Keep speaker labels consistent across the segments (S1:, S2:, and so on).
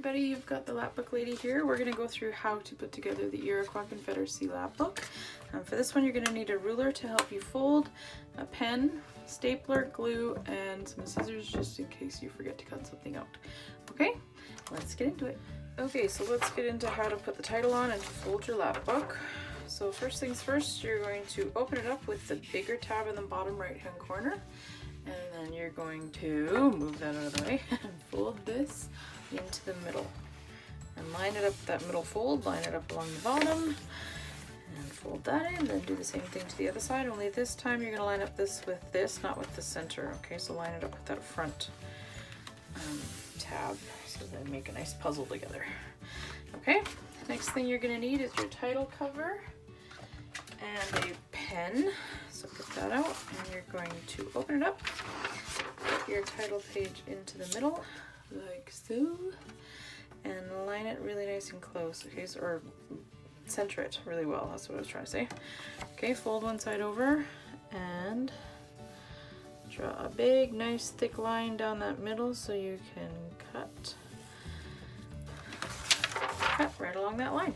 S1: everybody, you've got the Lapbook Lady here. We're going to go through how to put together the Iroquois Confederacy Lapbook. For this one you're going to need a ruler to help you fold, a pen, stapler, glue, and some scissors just in case you forget to cut something out. Okay, let's get into it. Okay, so let's get into how to put the title on and to fold your lapbook. So first things first, you're going to open it up with the bigger tab in the bottom right hand corner. And then you're going to move that out of the way and fold this into the middle. And line it up, that middle fold, line it up along the bottom and fold that in. Then do the same thing to the other side, only this time you're going to line up this with this, not with the center. Okay, so line it up with that front tab so then make a nice puzzle together. Okay, next thing you're going to need is your title cover and a pen. So put that out and you're going to open it up, put your title page into the middle like so, and line it really nice and close, okay, so, or center it really well, that's what I was trying to say. Okay, fold one side over and draw a big nice thick line down that middle so you can cut right along that line.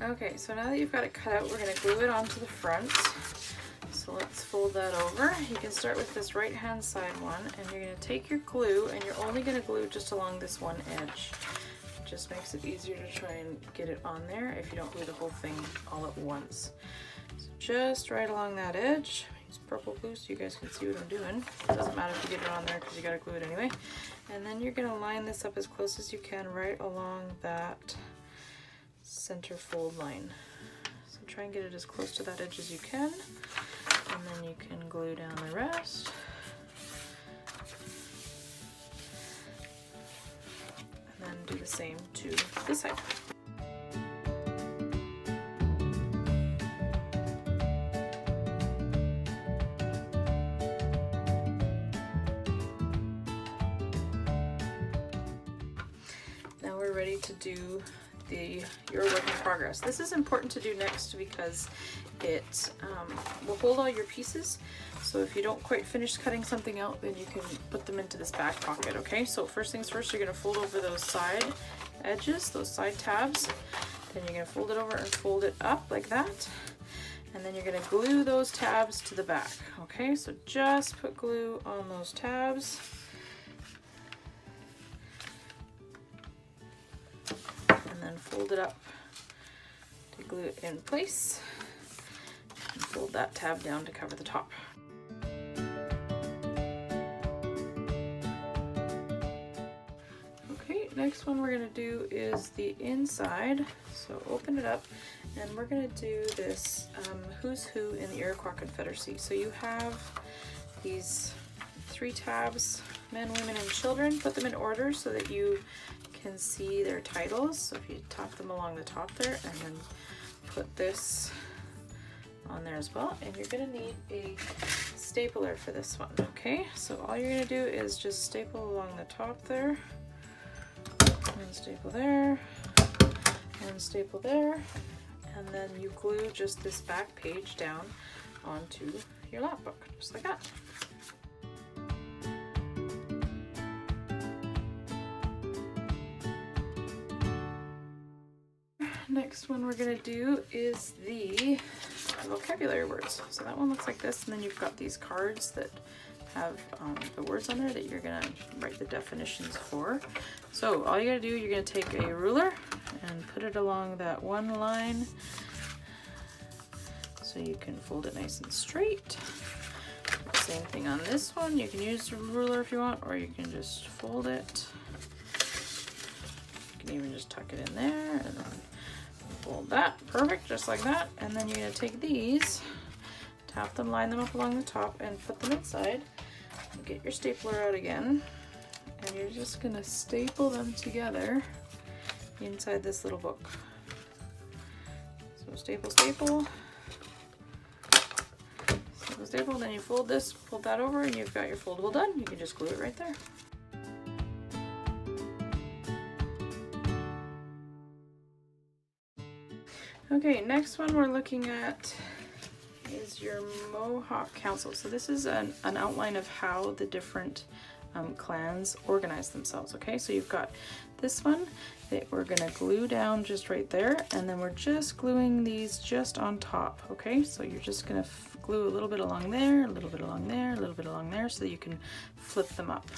S1: Okay, so now that you've got it cut out, we're going to glue it onto the front. So let's fold that over. You can start with this right hand side one, and you're going to take your glue and you're only going to glue just along this one edge. It just makes it easier to try and get it on there if you don't glue the whole thing all at once. So just right along that edge. Use purple glue so you guys can see what I'm doing. It doesn't matter if you get it on there because you got to glue it anyway. And then you're going to line this up as close as you can right along that center fold line. So try and get it as close to that edge as you can, and then you can glue down the rest. And then do the same to this side. Now we're ready to do your work in progress. This is important to do next because it will hold all your pieces. So if you don't quite finish cutting something out, then you can put them into this back pocket, okay? So first things first, you're going to fold over those side edges, those side tabs. Then you're going to fold it over and fold it up like that. And then you're going to glue those tabs to the back, okay? So just put glue on those tabs. And fold it up to glue it in place, and fold that tab down to cover the top. Okay, next one we're going to do is the inside. So open it up and we're going to do this who's who in the Iroquois Confederacy. So you have these 3 tabs, men, women, and children. Put them in order so that you can see their titles. So if you tuck them along the top there, and then put this on there as well. And you're going to need a stapler for this one, okay? So all you're going to do is just staple along the top there, and staple there, and staple there, and then you glue just this back page down onto your lapbook, just like that. Next one we're going to do is the vocabulary words. So that one looks like this, and then you've got these cards that have the words on there that you're going to write the definitions for. So all you got to do, you're going to take a ruler and put it along that one line so you can fold it nice and straight. Same thing on this one. You can use the ruler if you want, or you can just fold it. You can even just tuck it in there and then fold that, perfect, just like that. And then you're going to take these, tap them, line them up along the top, and put them inside. And get your stapler out again, and you're just going to staple them together inside this little book. So staple, staple, staple, staple, then you fold this, fold that over, and you've got your foldable done. You can just glue it right there. Okay, next one we're looking at is your Mohawk Council. So this is an outline of how the different clans organize themselves. Okay, so you've got this one that we're gonna glue down just right there, and then we're just gluing these just on top. Okay, so you're just gonna glue a little bit along there, a little bit along there, a little bit along there, so that you can flip them up.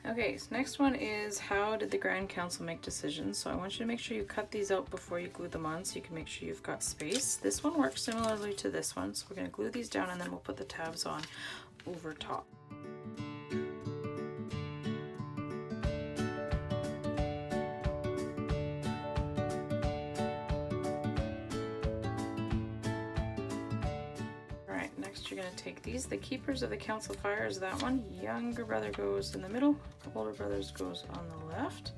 S1: Okay, so next one is how did the Grand Council make decisions? So I want you to make sure you cut these out before you glue them on so you can make sure you've got space. This one works similarly to this one, so we're going to glue these down and then we'll put the tabs on over top. You're going to take these, the Keepers of the Council Fire is that one, younger brother goes in the middle, older brothers goes on the left.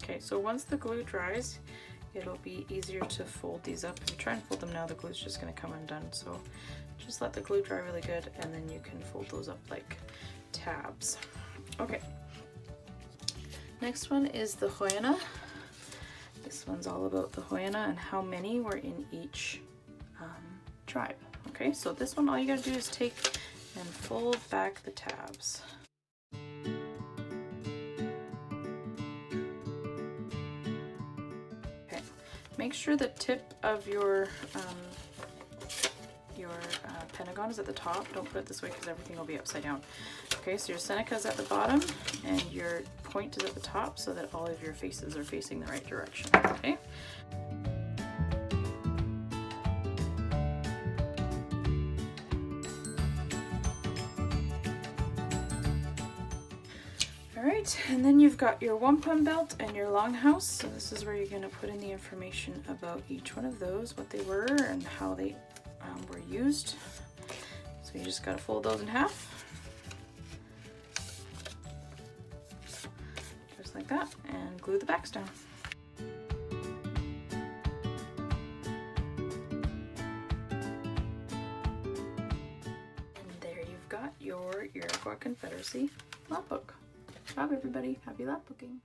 S1: Okay, so once the glue dries, it'll be easier to fold these up. If you try and fold them now, the glue's just going to come undone, so just let the glue dry really good and then you can fold those up like tabs. Okay, next one is the Hoyana. This one's all about the Hoyana and how many were in each tribe. Okay, so this one all you gotta do is take and fold back the tabs. Okay, make sure the tip of your pentagon is at the top. Don't put it this way because everything will be upside down. Okay, so your Seneca is at the bottom and your point is at the top so that all of your faces are facing the right direction. Okay. All right, and then you've got your wampum belt and your longhouse. So this is where you're going to put in the information about each one of those, what they were and how they were used. So you just got to fold those in half. Just like that, and glue the backs down. And there you've got your Iroquois Confederacy Lapbook. Good job everybody, happy lapbooking.